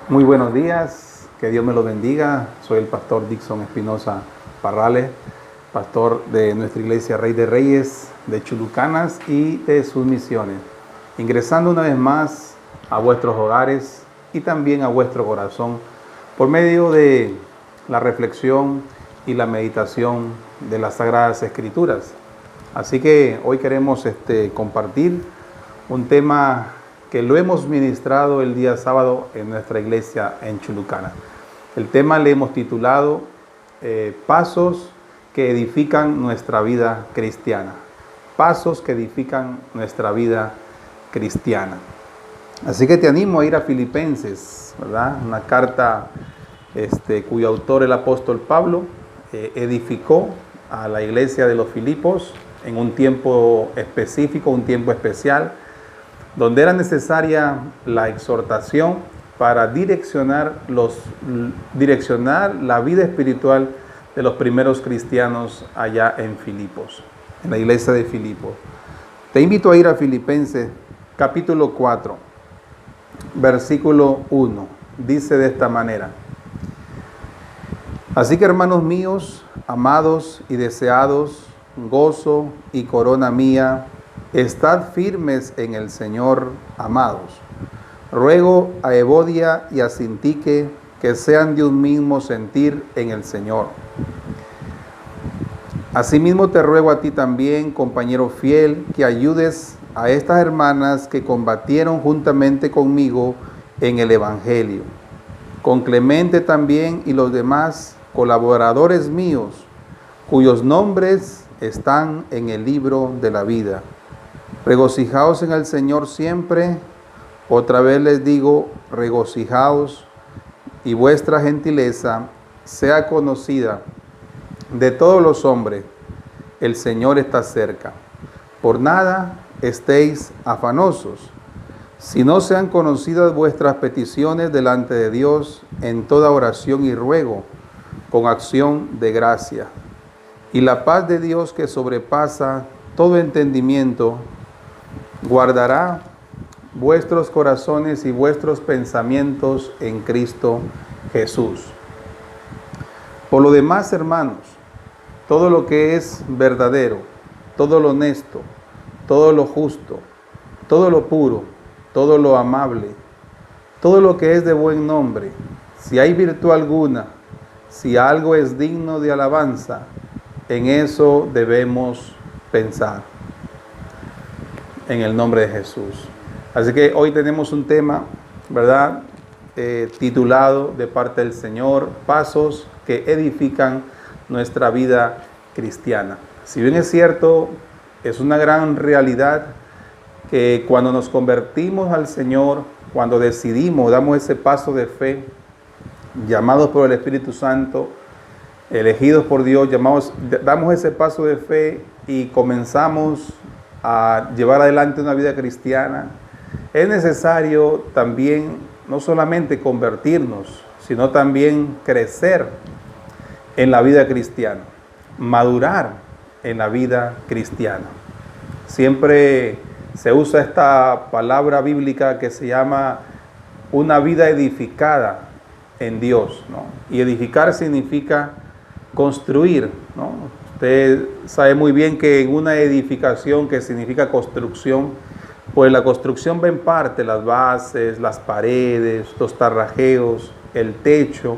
Muy buenos días, que Dios me lo bendiga. Soy el pastor Dixon Espinosa Parrales, pastor de nuestra iglesia Rey de Reyes de Chulucanas y de sus misiones. Ingresando una vez más a vuestros hogares y también a vuestro corazón por medio de la reflexión y la meditación de las Sagradas Escrituras. Así que hoy queremos compartir un tema que lo hemos ministrado el día sábado en nuestra iglesia en Chulucana. El tema le hemos titulado Pasos que edifican nuestra vida cristiana. Pasos que edifican nuestra vida cristiana. Así que te animo a ir a Filipenses, ¿verdad? Una carta cuyo autor, el apóstol Pablo, edificó a la iglesia de los Filipos en un tiempo específico, un tiempo especial, donde era necesaria la exhortación para direccionar la vida espiritual de los primeros cristianos allá en Filipos, en la iglesia de Filipos. Te invito a ir a Filipenses capítulo 4, versículo 1. Dice de esta manera: Así que, hermanos míos, amados y deseados, gozo y corona mía, estad firmes en el Señor, amados. Ruego a Evodia y a Sintique que sean de un mismo sentir en el Señor. Asimismo te ruego a ti también, compañero fiel, que ayudes a estas hermanas que combatieron juntamente conmigo en el Evangelio, con Clemente también y los demás colaboradores míos, cuyos nombres están en el libro de la vida. Regocijaos en el Señor siempre. Otra vez les digo, regocijaos, y vuestra gentileza sea conocida de todos los hombres. El Señor está cerca. Por nada estéis afanosos, si no sean conocidas vuestras peticiones delante de Dios en toda oración y ruego, con acción de gracia. Y la paz de Dios, que sobrepasa todo entendimiento, guardará vuestros corazones y vuestros pensamientos en Cristo Jesús. Por lo demás, hermanos, todo lo que es verdadero, todo lo honesto, todo lo justo, todo lo puro, todo lo amable, todo lo que es de buen nombre, si hay virtud alguna, si algo es digno de alabanza, en eso debemos pensar. En el nombre de Jesús. Así que hoy tenemos un tema, ¿verdad? Titulado de parte del Señor, Pasos que edifican nuestra vida cristiana. Si bien es cierto, es una gran realidad que cuando nos convertimos al Señor, cuando decidimos, damos ese paso de fe, llamados por el Espíritu Santo, elegidos por Dios, damos ese paso de fe y comenzamos a llevar adelante una vida cristiana, es necesario también no solamente convertirnos, sino también crecer en la vida cristiana, madurar en la vida cristiana. Siempre se usa esta palabra bíblica que se llama una vida edificada en Dios, ¿no? Y edificar significa construir, ¿no? Usted sabe muy bien que en una edificación, que significa construcción, pues la construcción va en parte, las bases, las paredes, los tarrajeos, el techo,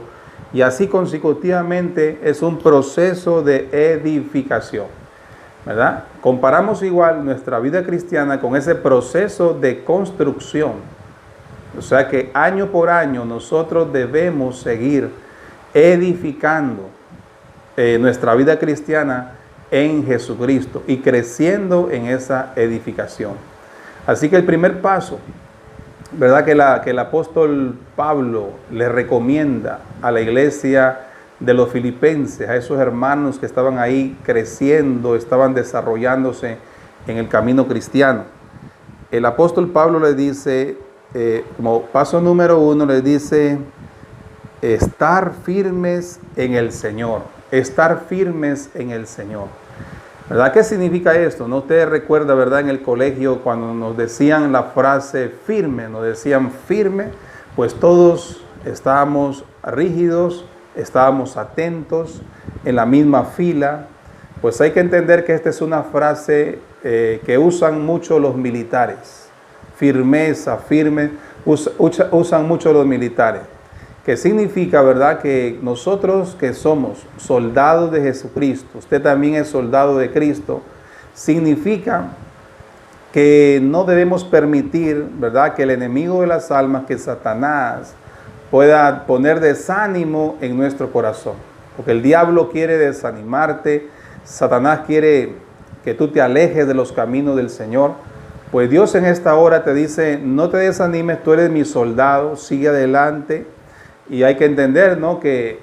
y así consecutivamente es un proceso de edificación, ¿verdad? Comparamos igual nuestra vida cristiana con ese proceso de construcción. O sea que año por año nosotros debemos seguir edificando nuestra vida cristiana en Jesucristo y creciendo en esa edificación. Así que el primer paso, ¿verdad? Que el apóstol Pablo le recomienda a la iglesia de los filipenses, a esos hermanos que estaban ahí creciendo, estaban desarrollándose en el camino cristiano. El apóstol Pablo le dice, como paso número 1, le dice, estar firmes en el Señor. Estar firmes en el Señor. ¿Verdad? ¿Qué significa esto? ¿No? Usted recuerda, ¿verdad? En el colegio cuando nos decían la frase firme, nos decían firme, pues todos estábamos rígidos, estábamos atentos, en la misma fila. Pues hay que entender que esta es una frase que usan mucho los militares. Firmeza, firme, usan mucho los militares. Que significa, ¿verdad?, que nosotros que somos soldados de Jesucristo, usted también es soldado de Cristo, significa que no debemos permitir, ¿verdad?, que el enemigo de las almas, que Satanás, pueda poner desánimo en nuestro corazón. Porque el diablo quiere desanimarte, Satanás quiere que tú te alejes de los caminos del Señor. Pues Dios en esta hora te dice, no te desanimes, tú eres mi soldado, sigue adelante. Y hay que entender, ¿no?, que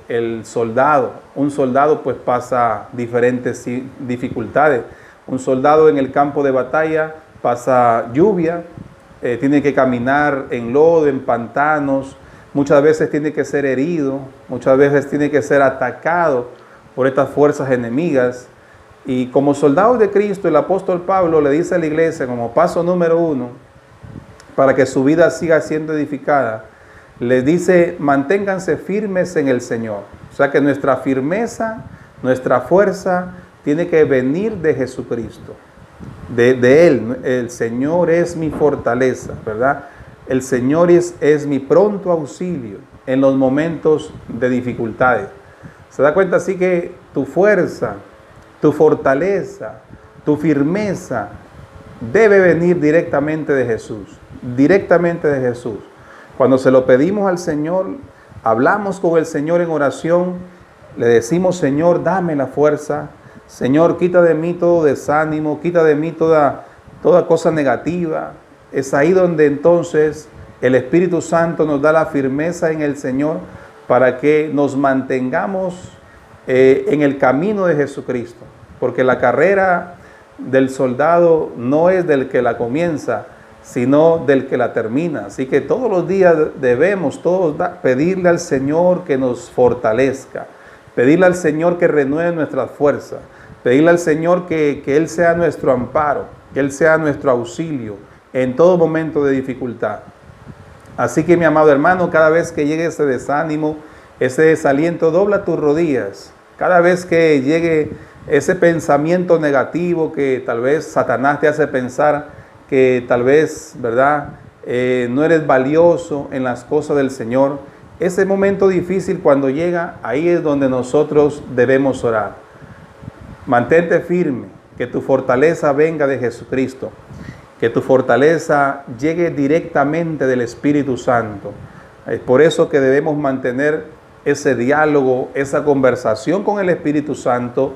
un soldado pues pasa diferentes dificultades. Un soldado en el campo de batalla pasa lluvia, tiene que caminar en lodo, en pantanos, muchas veces tiene que ser herido, muchas veces tiene que ser atacado por estas fuerzas enemigas. Y como soldado de Cristo, el apóstol Pablo le dice a la iglesia como paso número 1, para que su vida siga siendo edificada, les dice, manténganse firmes en el Señor. O sea que nuestra firmeza, nuestra fuerza, tiene que venir de Jesucristo, de Él. El Señor es mi fortaleza, ¿verdad? El Señor es mi pronto auxilio en los momentos de dificultades. ¿Se da cuenta? Así que tu fuerza, tu fortaleza, tu firmeza debe venir directamente de Jesús, directamente de Jesús. Cuando se lo pedimos al Señor, hablamos con el Señor en oración, le decimos, Señor, dame la fuerza, Señor, quita de mí todo desánimo, quita de mí toda cosa negativa. Es ahí donde entonces el Espíritu Santo nos da la firmeza en el Señor para que nos mantengamos en el camino de Jesucristo. Porque la carrera del soldado no es del que la comienza, sino del que la termina. Así que todos los días debemos todos pedirle al Señor que nos fortalezca, pedirle al Señor que renueve nuestras fuerzas, pedirle al Señor que Él sea nuestro amparo, que Él sea nuestro auxilio en todo momento de dificultad. Así que mi amado hermano, cada vez que llegue ese desánimo, ese desaliento, dobla tus rodillas. Cada vez que llegue ese pensamiento negativo que tal vez Satanás te hace pensar que tal vez, ¿verdad?, no eres valioso en las cosas del Señor. Ese momento difícil cuando llega, ahí es donde nosotros debemos orar. Mantente firme, que tu fortaleza venga de Jesucristo, que tu fortaleza llegue directamente del Espíritu Santo. Es por eso que debemos mantener ese diálogo, esa conversación con el Espíritu Santo,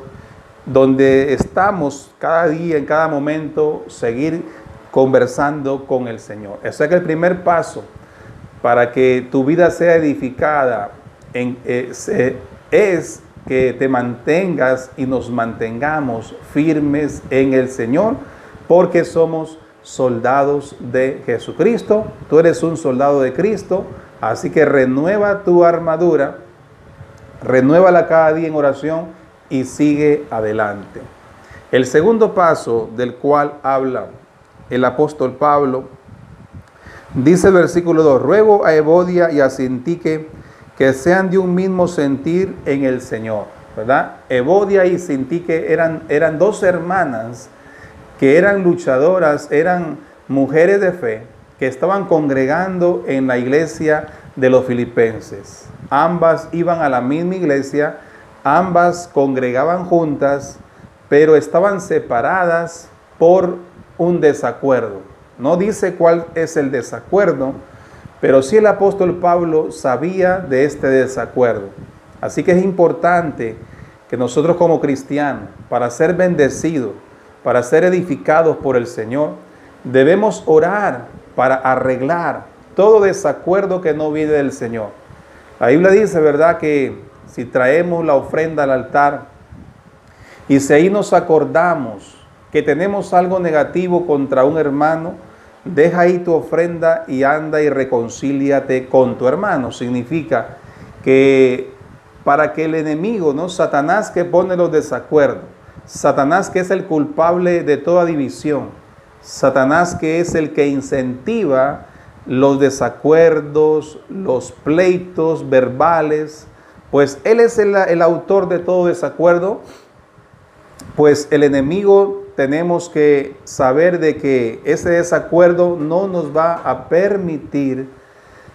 donde estamos cada día, en cada momento, seguir conversando con el Señor. O sea que el primer paso para que tu vida sea edificada es que te mantengas y nos mantengamos firmes en el Señor, porque somos soldados de Jesucristo. Tú eres un soldado de Cristo, así que renueva tu armadura, renuévala cada día en oración y sigue adelante. El segundo paso del cual habla el apóstol Pablo, dice el versículo 2, ruego a Evodia y a Sintique que sean de un mismo sentir en el Señor, ¿verdad? Evodia y Sintique eran dos hermanas que eran luchadoras, eran mujeres de fe, que estaban congregando en la iglesia de los filipenses. Ambas iban a la misma iglesia, ambas congregaban juntas, pero estaban separadas por un desacuerdo. No dice cuál es el desacuerdo, pero sí el apóstol Pablo sabía de este desacuerdo. Así que es importante que nosotros como cristianos, para ser bendecidos, para ser edificados por el Señor, debemos orar para arreglar todo desacuerdo que no viene del Señor. La Biblia dice, ¿verdad?, que si traemos la ofrenda al altar y si ahí nos acordamos que tenemos algo negativo contra un hermano, deja ahí tu ofrenda y anda y reconcíliate con tu hermano. Significa que para que el enemigo, ¿no?, Satanás, que pone los desacuerdos, Satanás, que es el culpable de toda división. Satanás, que es el que incentiva los desacuerdos, los pleitos verbales, pues él es el autor de todo desacuerdo. Pues el enemigo, tenemos que saber de que ese desacuerdo no nos va a permitir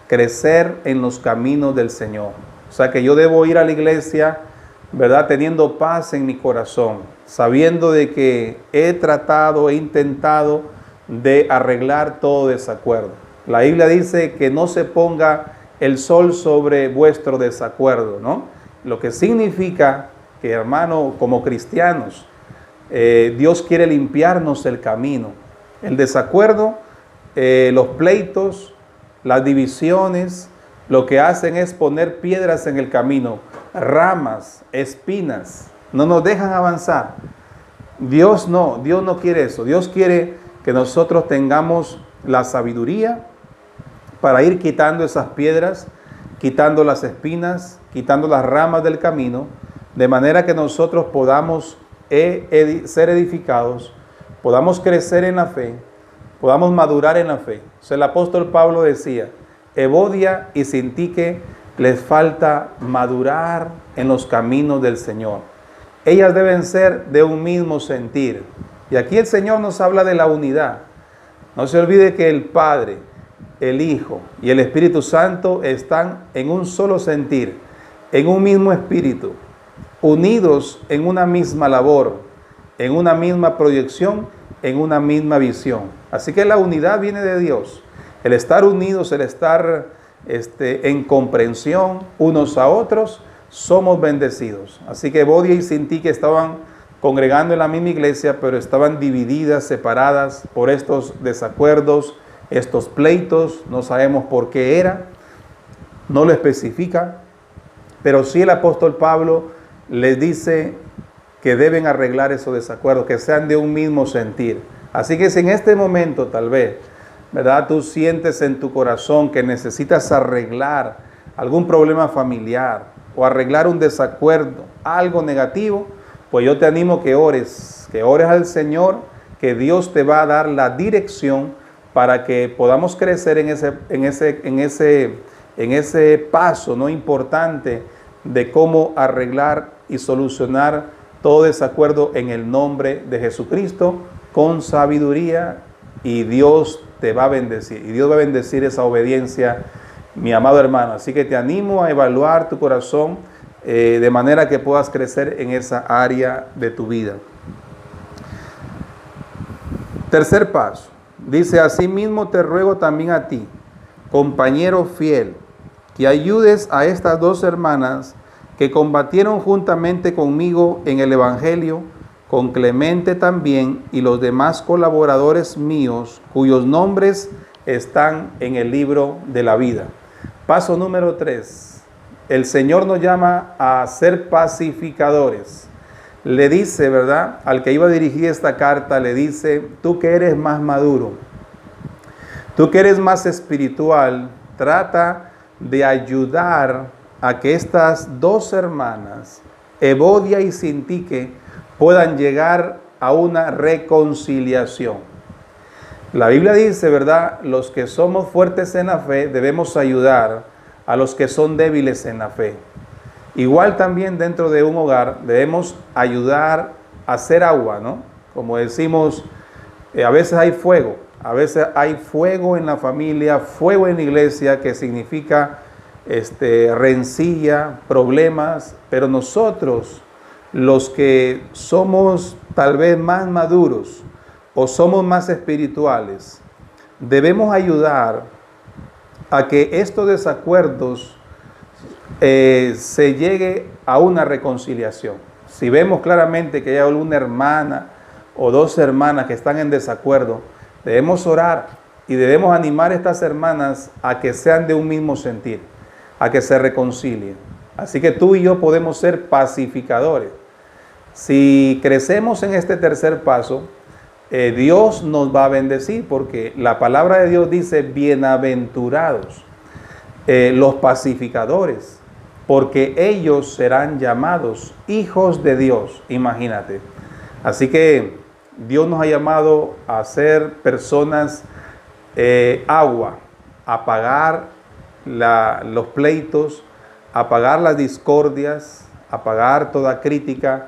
crecer en los caminos del Señor. O sea que yo debo ir a la iglesia, ¿verdad?, teniendo paz en mi corazón, sabiendo de que he intentado de arreglar todo desacuerdo. La Biblia dice que no se ponga el sol sobre vuestro desacuerdo, ¿no? Lo que significa que, hermano, como cristianos, Dios quiere limpiarnos el camino. El desacuerdo, los pleitos, las divisiones, lo que hacen es poner piedras en el camino, ramas, espinas, no nos dejan avanzar. Dios no quiere eso. Dios quiere que nosotros tengamos la sabiduría para ir quitando esas piedras, quitando las espinas, quitando las ramas del camino, de manera que nosotros podamos ser edificados, podamos crecer en la fe, podamos madurar en la fe. O sea, el apóstol Pablo decía, Evodia y Sintique les falta madurar en los caminos del Señor. Ellas deben ser de un mismo sentir. Y aquí el Señor nos habla de la unidad. No se olvide que el Padre, el Hijo y el Espíritu Santo están en un solo sentir, en un mismo espíritu, unidos en una misma labor, en una misma proyección, en una misma visión. Así que la unidad viene de Dios. El estar unidos, el estar en comprensión unos a otros, somos bendecidos. Así que Evodia y Sintique estaban congregando en la misma iglesia, pero estaban divididas, separadas por estos desacuerdos, estos pleitos. No sabemos por qué era, no lo especifica, pero sí el apóstol Pablo les dice que deben arreglar esos desacuerdos, que sean de un mismo sentir. Así que si en este momento tal vez, ¿verdad?, tú sientes en tu corazón que necesitas arreglar algún problema familiar o arreglar un desacuerdo, algo negativo, pues yo te animo que ores al Señor, que Dios te va a dar la dirección para que podamos crecer en ese paso no importante de cómo arreglar y solucionar todo desacuerdo en el nombre de Jesucristo con sabiduría, y Dios te va a bendecir. Y Dios va a bendecir esa obediencia, mi amado hermano. Así que te animo a evaluar tu corazón de manera que puedas crecer en esa área de tu vida. Tercer paso. Dice, asimismo te ruego también a ti, compañero fiel, que ayudes a estas dos hermanas que combatieron juntamente conmigo en el Evangelio, con Clemente también y los demás colaboradores míos, cuyos nombres están en el libro de la vida. Paso número 3. El Señor nos llama a ser pacificadores. Le dice, ¿verdad?, al que iba a dirigir esta carta, le dice, tú que eres más maduro, tú que eres más espiritual, trata de ayudar a que estas dos hermanas, Evodia y Sintique, puedan llegar a una reconciliación. La Biblia dice, ¿verdad?, los que somos fuertes en la fe debemos ayudar a los que son débiles en la fe. Igual también dentro de un hogar debemos ayudar a hacer agua, ¿no? Como decimos, a veces hay fuego en la familia, fuego en la iglesia, que significa rencilla, problemas, pero nosotros, los que somos tal vez más maduros o somos más espirituales, debemos ayudar a que estos desacuerdos se llegue a una reconciliación. Si vemos claramente que hay alguna hermana o dos hermanas que están en desacuerdo, debemos orar y debemos animar a estas hermanas a que sean de un mismo sentir, a que se reconcilien. Así que tú y yo podemos ser pacificadores. Si crecemos en este tercer paso, Dios nos va a bendecir, porque la palabra de Dios dice, bienaventurados los pacificadores, porque ellos serán llamados hijos de Dios. Imagínate. Así que Dios nos ha llamado a ser personas agua, a pagar los pleitos, a pagar las discordias, a pagar toda crítica,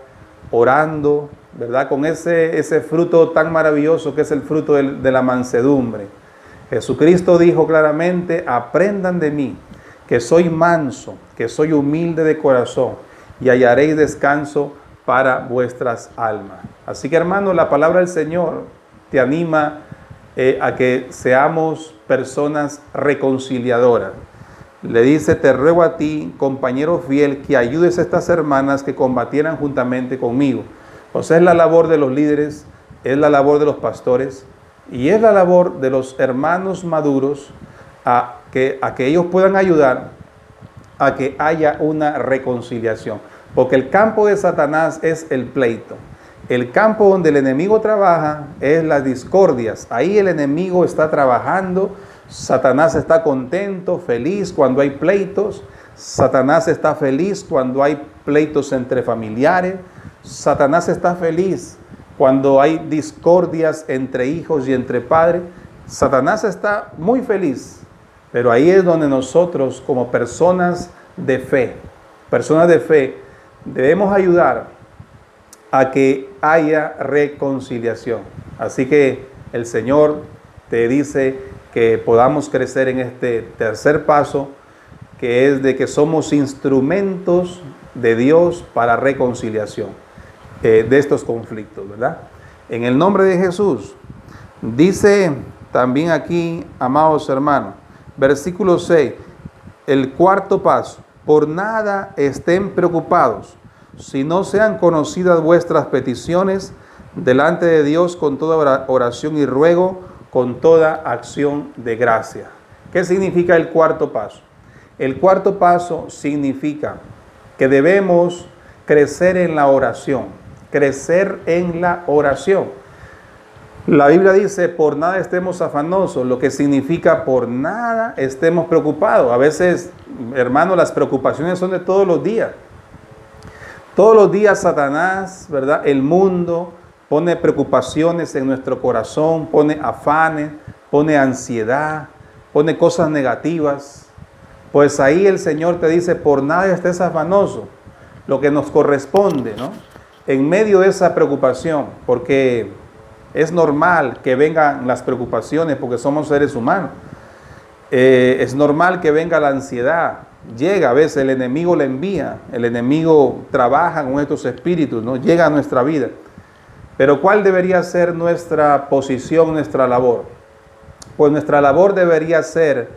orando, ¿verdad? Con ese fruto tan maravilloso que es el fruto de la mansedumbre. Jesucristo dijo claramente: aprendan de mí, que soy manso, que soy humilde de corazón, y hallaréis descanso para vuestras almas. Así que, hermano, la palabra del Señor te anima a que seamos personas reconciliadoras. Le dice: te ruego a ti, compañero fiel, que ayudes a estas hermanas que combatieran juntamente conmigo. O sea, es la labor de los líderes, es la labor de los pastores y es la labor de los hermanos maduros a que ellos puedan ayudar a que haya una reconciliación. Porque el campo de Satanás es el pleito. El campo donde el enemigo trabaja es las discordias. Ahí el enemigo está trabajando. Satanás está contento, feliz cuando hay pleitos. Satanás está feliz cuando hay pleitos entre familiares. Satanás está feliz cuando hay discordias entre hijos y entre padres. Satanás está muy feliz. Pero ahí es donde nosotros, como personas de fe, debemos ayudar a que haya reconciliación. Así que el Señor te dice que podamos crecer en este tercer paso, que es de que somos instrumentos de Dios para reconciliación de estos conflictos, ¿verdad? En el nombre de Jesús. Dice también aquí, amados hermanos, versículo 6, el cuarto paso: por nada estén preocupados, si no sean conocidas vuestras peticiones delante de Dios con toda oración y ruego, con toda acción de gracia. ¿Qué significa el cuarto paso? El cuarto paso significa que debemos crecer en la oración, crecer en la oración. La Biblia dice: por nada estemos afanosos, lo que significa por nada estemos preocupados. A veces, hermano, las preocupaciones son de todos los días. Todos los días Satanás, ¿verdad? El mundo pone preocupaciones en nuestro corazón, pone afanes, pone ansiedad, pone cosas negativas. Pues ahí el Señor te dice: por nada estés afanoso. Lo que nos corresponde, ¿no? En medio de esa preocupación, porque es normal que vengan las preocupaciones porque somos seres humanos. Es normal que venga la ansiedad. Llega, a veces el enemigo le envía, el enemigo trabaja con estos espíritus, ¿no? Llega a nuestra vida. Pero ¿cuál debería ser nuestra posición, nuestra labor? Pues nuestra labor debería ser,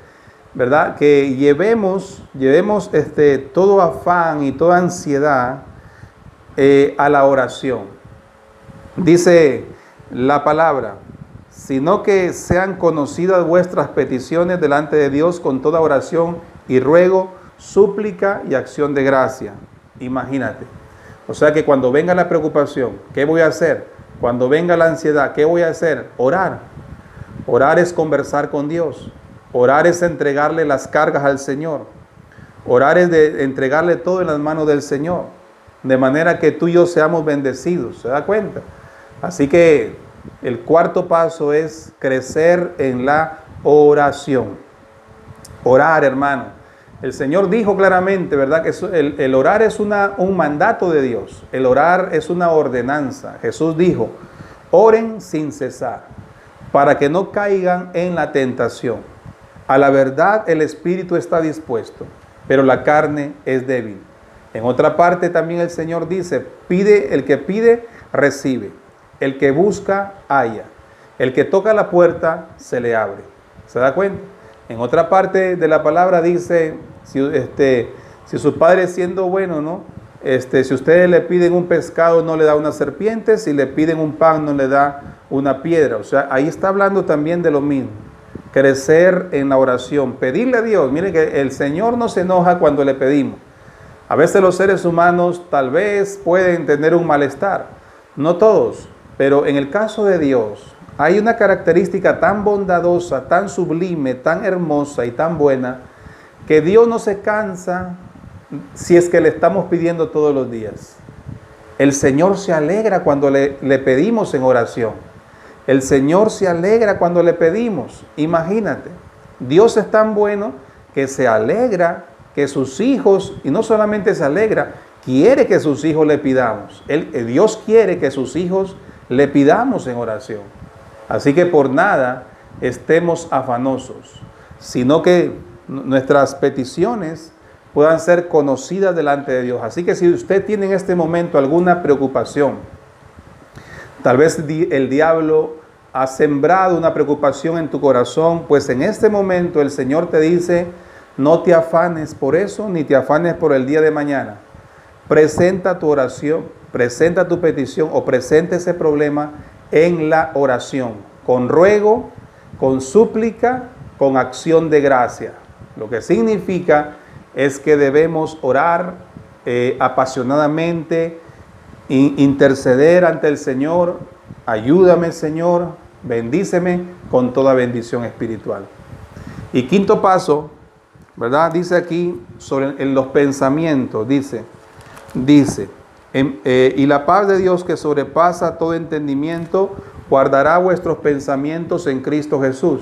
¿verdad?, que llevemos todo afán y toda ansiedad a la oración. Dice la palabra: sino que sean conocidas vuestras peticiones delante de Dios con toda oración y ruego, súplica y acción de gracia. Imagínate. O sea que cuando venga la preocupación, ¿qué voy a hacer? Cuando venga la ansiedad, ¿qué voy a hacer? Orar. Orar es conversar con Dios. Orar es entregarle las cargas al Señor. Orar es de entregarle todo en las manos del Señor. De manera que tú y yo seamos bendecidos. ¿Se da cuenta? Así que el cuarto paso es crecer en la oración. Orar, hermano. El Señor dijo claramente, ¿verdad?, que el orar es un mandato de Dios. El orar es una ordenanza. Jesús dijo: oren sin cesar, para que no caigan en la tentación. A la verdad el espíritu está dispuesto, pero la carne es débil. En otra parte también el Señor dice: el que pide, recibe. El que busca, halla. El que toca la puerta, se le abre. ¿Se da cuenta? En otra parte de la palabra dice: si sus padres, siendo buenos, ¿no? Si ustedes le piden un pescado, no le da una serpiente; si le piden un pan, no le da una piedra. O sea, ahí está hablando también de lo mismo. Crecer en la oración, pedirle a Dios. Miren que el Señor no se enoja cuando le pedimos. A veces los seres humanos tal vez pueden tener un malestar. No todos, pero en el caso de Dios, hay una característica tan bondadosa, tan sublime, tan hermosa y tan buena, que Dios no se cansa si es que le estamos pidiendo todos los días. El Señor se alegra cuando le pedimos en oración. El Señor se alegra cuando le pedimos. Imagínate, Dios es tan bueno que se alegra que sus hijos, y no solamente se alegra, quiere que sus hijos le pidamos. Dios quiere que sus hijos le pidamos en oración. Así que por nada estemos afanosos, sino que nuestras peticiones puedan ser conocidas delante de Dios. Así que si usted tiene en este momento alguna preocupación, tal vez el diablo ha sembrado una preocupación en tu corazón, pues en este momento el Señor te dice, no te afanes por eso, ni te afanes por el día de mañana. Presenta tu oración, presenta tu petición o presenta ese problema en la oración, con ruego, con súplica, con acción de gracia. Lo que significa es que debemos orar apasionadamente, interceder ante el Señor. Ayúdame, Señor, bendíceme con toda bendición espiritual. Y quinto paso, ¿verdad? Dice aquí en los pensamientos, dice, y la paz de Dios que sobrepasa todo entendimiento, guardará vuestros pensamientos en Cristo Jesús.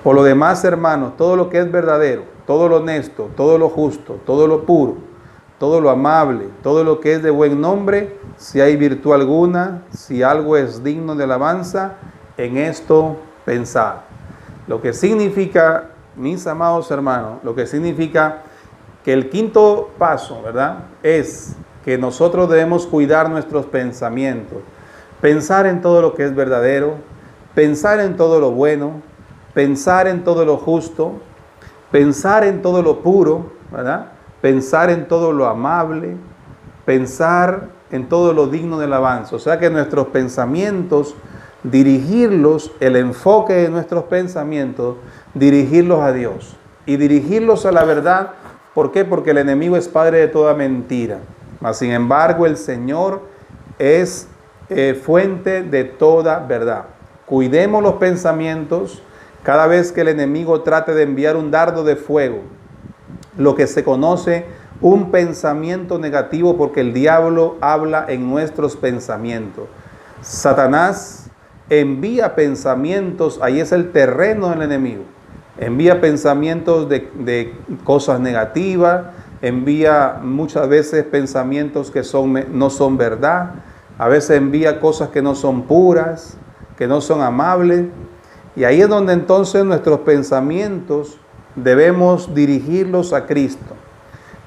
Por lo demás, hermanos, todo lo que es verdadero, todo lo honesto, todo lo justo, todo lo puro, todo lo amable, todo lo que es de buen nombre, si hay virtud alguna, si algo es digno de alabanza, en esto pensad. Lo que significa, mis amados hermanos, lo que significa que el quinto paso, ¿verdad?, es que nosotros debemos cuidar nuestros pensamientos, pensar en todo lo que es verdadero, pensar en todo lo bueno, pensar en todo lo justo, pensar en todo lo puro, ¿verdad?, pensar en todo lo amable, pensar en todo lo digno de alabanza. O sea que nuestros pensamientos, dirigirlos, el enfoque de nuestros pensamientos, dirigirlos a Dios y dirigirlos a la verdad. ¿Por qué? Porque el enemigo es padre de toda mentira. Mas, sin embargo, el Señor es fuente de toda verdad. Cuidemos los pensamientos cada vez que el enemigo trate de enviar un dardo de fuego, lo que se conoce un pensamiento negativo, porque el diablo habla en nuestros pensamientos. Satanás envía pensamientos, ahí es el terreno del enemigo. Envía pensamientos de cosas negativas, envía muchas veces pensamientos que no son verdad, a veces envía cosas que no son puras, que no son amables, y ahí es donde entonces nuestros pensamientos debemos dirigirlos a Cristo,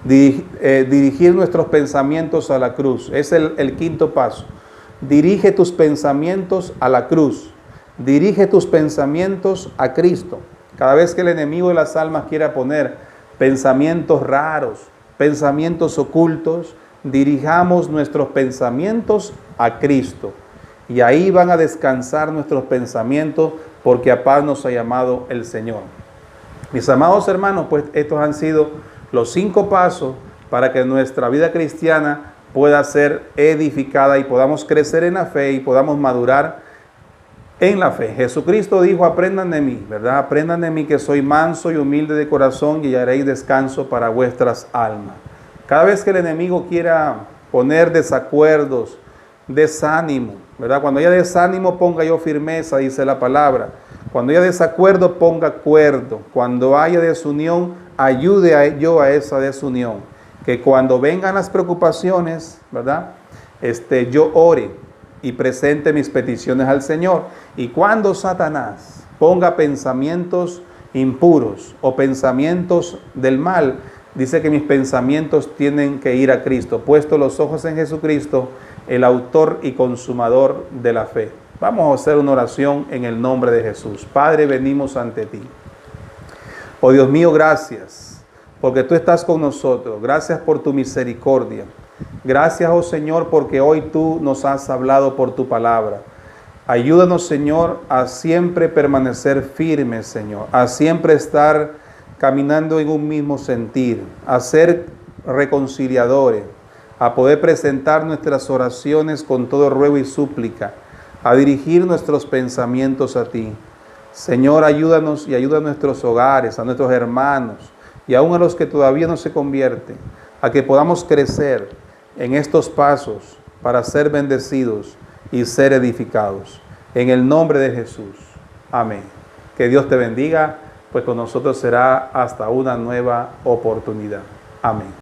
dirigir nuestros pensamientos a la cruz. Es el quinto paso. Dirige tus pensamientos a la cruz, dirige tus pensamientos a Cristo. Cada vez que el enemigo de las almas quiera poner pensamientos raros, pensamientos ocultos, dirijamos nuestros pensamientos a Cristo. Y ahí van a descansar nuestros pensamientos, porque a paz nos ha llamado el Señor. Mis amados hermanos, pues estos han sido los 5 pasos para que nuestra vida cristiana pueda ser edificada y podamos crecer en la fe y podamos madurar en la fe. Jesucristo dijo, aprendan de mí, ¿verdad? Aprendan de mí, que soy manso y humilde de corazón, y hallaréis descanso para vuestras almas. Cada vez que el enemigo quiera poner desacuerdos, desánimo, ¿verdad? Cuando haya desánimo, ponga yo firmeza, dice la palabra. Cuando haya desacuerdo, ponga acuerdo. Cuando haya desunión, ayude yo a esa desunión. Que cuando vengan las preocupaciones, ¿verdad?, yo ore y presente mis peticiones al Señor. Y cuando Satanás ponga pensamientos impuros o pensamientos del mal, dice que mis pensamientos tienen que ir a Cristo, puesto los ojos en Jesucristo, el autor y consumador de la fe. Vamos a hacer una oración en el nombre de Jesús. Padre, venimos ante ti. Oh Dios mío, gracias, porque tú estás con nosotros. Gracias por tu misericordia. Gracias, oh Señor, porque hoy tú nos has hablado por tu palabra. Ayúdanos, Señor, a siempre permanecer firmes, Señor, a siempre estar caminando en un mismo sentir, a ser reconciliadores, a poder presentar nuestras oraciones con todo ruego y súplica, a dirigir nuestros pensamientos a ti. Señor, ayúdanos y ayuda a nuestros hogares, a nuestros hermanos y aún a los que todavía no se convierten, a que podamos crecer en estos pasos para ser bendecidos y ser edificados. En el nombre de Jesús. Amén. Que Dios te bendiga, pues con nosotros será hasta una nueva oportunidad. Amén.